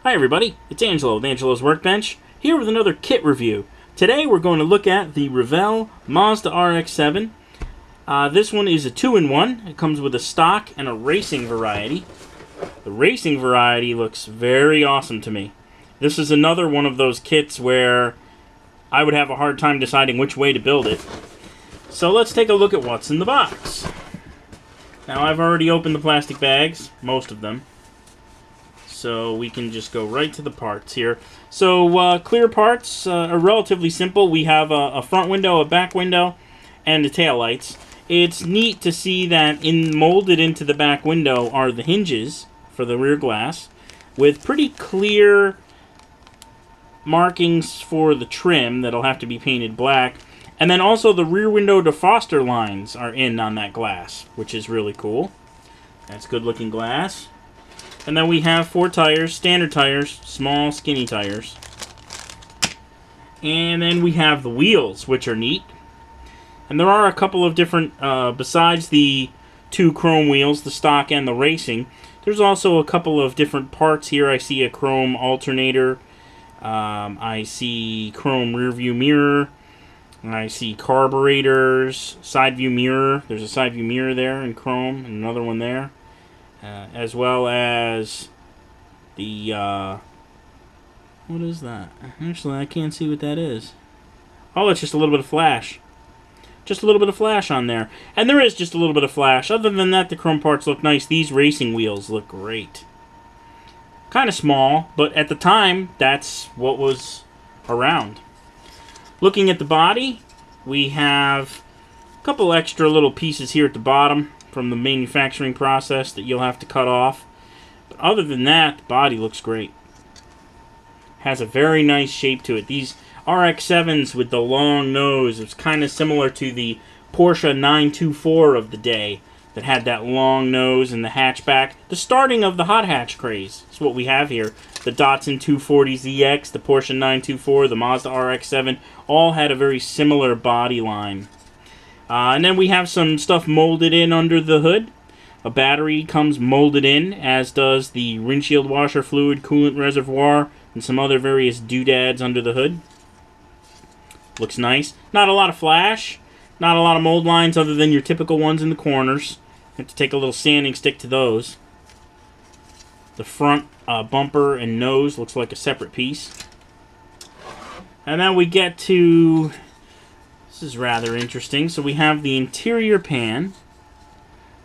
Hi everybody, it's Angelo with Angelo's Workbench, here with another kit review. Today we're going to look at the Revell Mazda RX7. This one is a 2-in-1. It comes with a stock and a racing variety. The racing variety looks very awesome to me. This is another one of those kits where I would have a hard time deciding which way to build it. So let's take a look at what's in the box. Now I've already opened the plastic bags, most of them. So we can just go right to the parts here. So clear parts are relatively simple. We have a front window, a back window, and the tail lights. It's neat to see that molded into the back window are the hinges for the rear glass with pretty clear markings for the trim that'll have to be painted black. And then also the rear window defroster lines are on that glass, which is really cool. That's good looking glass. And then we have 4 tires, standard tires, small skinny tires. And then we have the wheels, which are neat. And there are a couple of different, besides the 2 chrome wheels, the stock and the racing, there's also a couple of different parts here. I see a chrome alternator. I see chrome rear view mirror. I see carburetors, side view mirror. There's a side view mirror there in chrome, and another one there. As well as the, what is that? Actually, I can't see what that is. Oh, it's just a little bit of flash. Just a little bit of flash on there. And there is just a little bit of flash. Other than that, the chrome parts look nice. These racing wheels look great. Kind of small, but at the time, that's what was around. Looking at the body, we have a couple extra little pieces here at the bottom from the manufacturing process that you'll have to cut off. But other than that, the body looks great. Has a very nice shape to it. These RX7s with the long nose, it's kind of similar to the Porsche 924 of the day that had that long nose and the hatchback. The starting of the hot hatch craze is what we have here. The Datsun 240ZX, the Porsche 924, the Mazda RX7, all had a very similar body line. And then we have some stuff molded in under the hood. A battery comes molded in, as does the windshield washer fluid, coolant reservoir, and some other various doodads under the hood. Looks nice. Not a lot of flash, not a lot of mold lines other than your typical ones in the corners. You have to take a little sanding stick to those. The front bumper and nose looks like a separate piece. And then we get to... This is rather interesting. So we have the interior pan,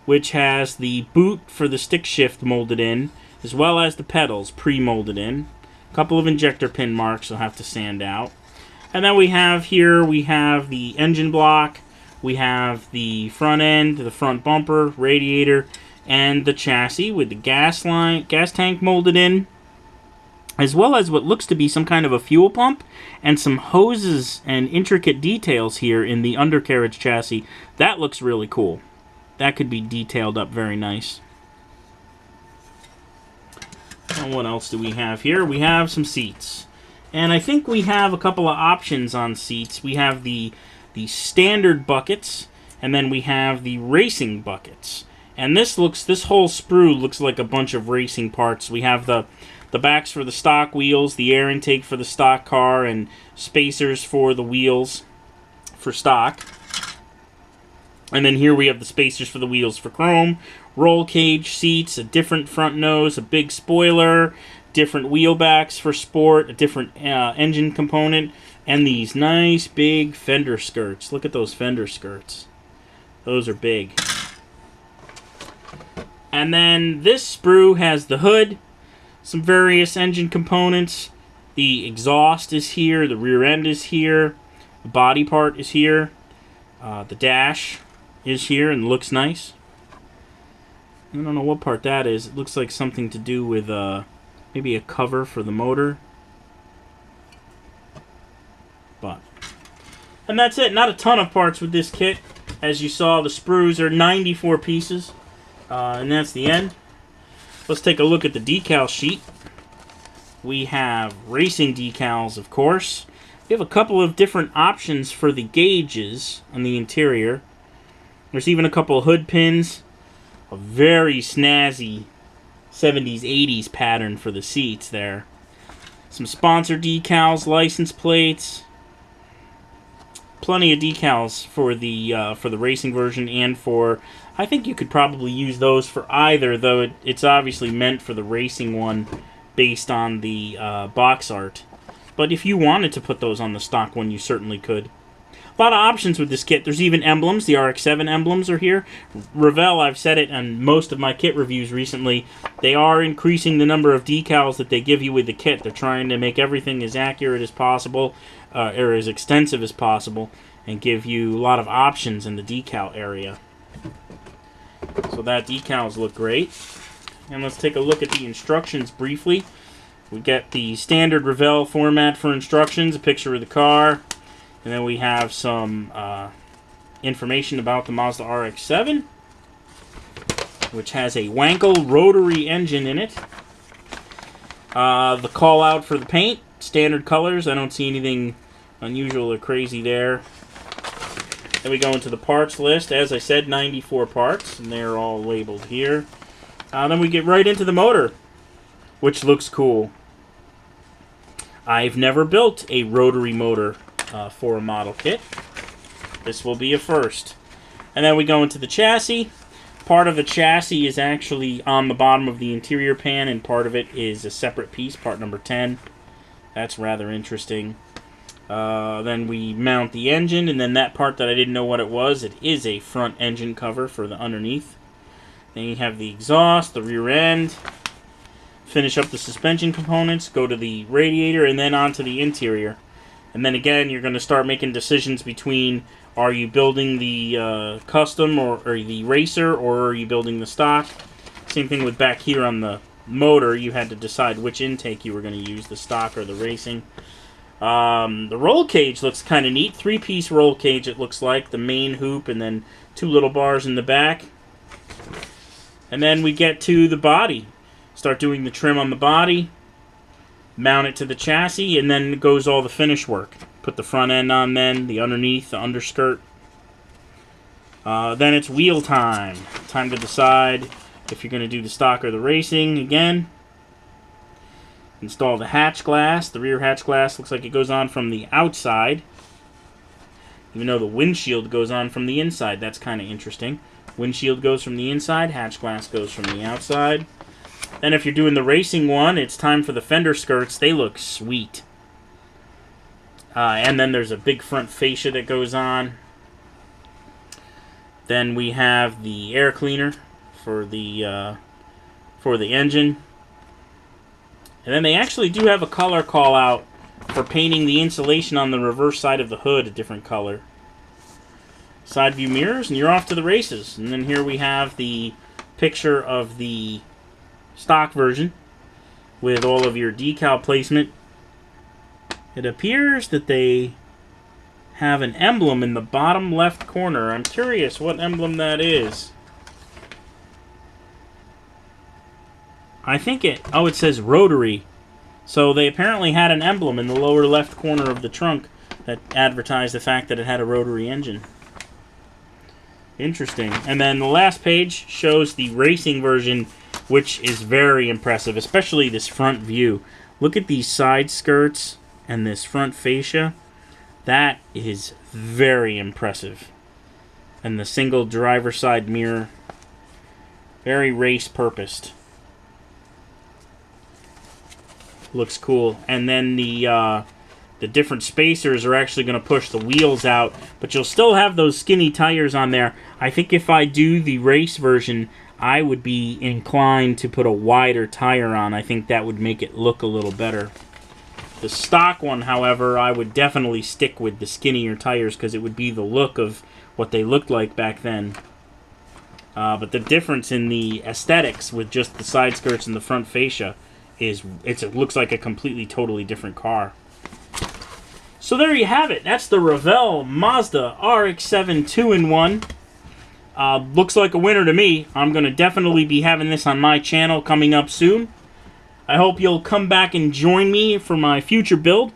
which has the boot for the stick shift molded in, as well as the pedals pre-molded in. A couple of injector pin marks you'll have to sand out. And then we have here, we have the engine block, we have the front end, the front bumper, radiator, and the chassis with the gas tank molded in, as well as what looks to be some kind of a fuel pump and some hoses and intricate details here in the undercarriage chassis. That looks really cool. That could be detailed up very nice. And what else do we have here? We have some seats. And I think we have a couple of options on seats. We have the standard buckets, and then we have the racing buckets. And this whole sprue looks like a bunch of racing parts. We have the backs for the stock wheels, the air intake for the stock car, and spacers for the wheels for stock. And then here we have the spacers for the wheels for chrome, roll cage seats, a different front nose, a big spoiler, different wheel backs for sport, a different engine component, and these nice big fender skirts. Look at those fender skirts. Those are big. And then this sprue has the hood, some various engine components. The exhaust is here, the rear end is here, the body part is here, the dash is here and looks nice. I don't know what part that is. It looks like something to do with maybe a cover for the motor. And that's it. Not a ton of parts with this kit. As you saw, the sprues are 94 pieces. And that's the end. Let's take a look at the decal sheet. We have racing decals, of course. We have a couple of different options for the gauges on the interior. There's even a couple of hood pins. A very snazzy 70s, 80s pattern for the seats there. Some sponsor decals, license plates. Plenty of decals for the racing version and for... I think you could probably use those for either, though it's obviously meant for the racing one based on the box art. But if you wanted to put those on the stock one, you certainly could. A lot of options with this kit. There's even emblems. The RX7 emblems are here. Revell, I've said it on most of my kit reviews recently, they are increasing the number of decals that they give you with the kit. They're trying to make everything as accurate as possible, or as extensive as possible, and give you a lot of options in the decal area. So that decals look great. And let's take a look at the instructions briefly. We get the standard Revell format for instructions, a picture of the car, and then we have some information about the Mazda RX7, which has a Wankel rotary engine in it. The call out for the paint, standard colors. I don't see anything unusual or crazy there. Then we go into the parts list. As I said, 94 parts, and they're all labeled here. Then we get right into the motor, which looks cool. I've never built a rotary motor for a model kit. This will be a first. And then we go into the chassis. Part of the chassis is actually on the bottom of the interior pan, and part of it is a separate piece, part number 10. That's rather interesting. Then we mount the engine, and then that part that I didn't know what it is a front engine cover for the underneath. Then you have the exhaust, the rear end. Finish up the suspension components, go to the radiator, and then onto the interior. And then again, you're going to start making decisions between, are you building the custom or the racer, or are you building the stock? Same thing with back here on the motor. You had to decide which intake you were going to use, the stock or the racing. The roll cage looks kind of neat. 3-piece roll cage, it looks like. The main hoop and then 2 little bars in the back. And then we get to the body. Start doing the trim on the body. Mount it to the chassis, and then goes all the finish work. Put the front end on then, the underneath, the underskirt. Then it's wheel time. Time to decide if you're going to do the stock or the racing again. Install the hatch glass. The rear hatch glass looks like it goes on from the outside, even though the windshield goes on from the inside. That's kind of interesting. Windshield goes from the inside, hatch glass goes from the outside. Then if you're doing the racing one, it's time for the fender skirts. They look sweet. And then there's a big front fascia that goes on. Then we have the air cleaner for the engine. And then they actually do have a color call out for painting the insulation on the reverse side of the hood a different color. Side view mirrors, and you're off to the races. And then here we have the picture of the stock version with all of your decal placement. It appears that they have an emblem in the bottom left corner. I'm curious what emblem that is. I think it says rotary. So they apparently had an emblem in the lower left corner of the trunk that advertised the fact that it had a rotary engine. Interesting. And then the last page shows the racing version, which is very impressive, especially this front view. Look at these side skirts and this front fascia. That is very impressive. And the single driver side mirror, very race purposed. Looks cool. And then the different spacers are actually going to push the wheels out, but you'll still have those skinny tires on there. I think if I do the race version, I would be inclined to put a wider tire on. I think that would make it look a little better. The stock one, however, I would definitely stick with the skinnier tires because it would be the look of what they looked like back then. But the difference in the aesthetics with just the side skirts and the front fascia is it looks like a completely, totally different car. So there you have it. That's the Revell Mazda RX7 2-in-1. Looks like a winner to me. I'm going to definitely be having this on my channel coming up soon. I hope you'll come back and join me for my future build.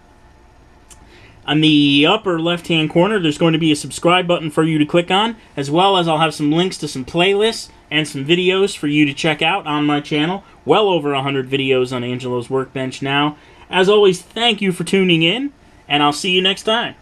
On the upper left-hand corner, there's going to be a subscribe button for you to click on, as well as I'll have some links to some playlists and some videos for you to check out on my channel. Well over 100 videos on Angelo's Workbench now. As always, thank you for tuning in, and I'll see you next time.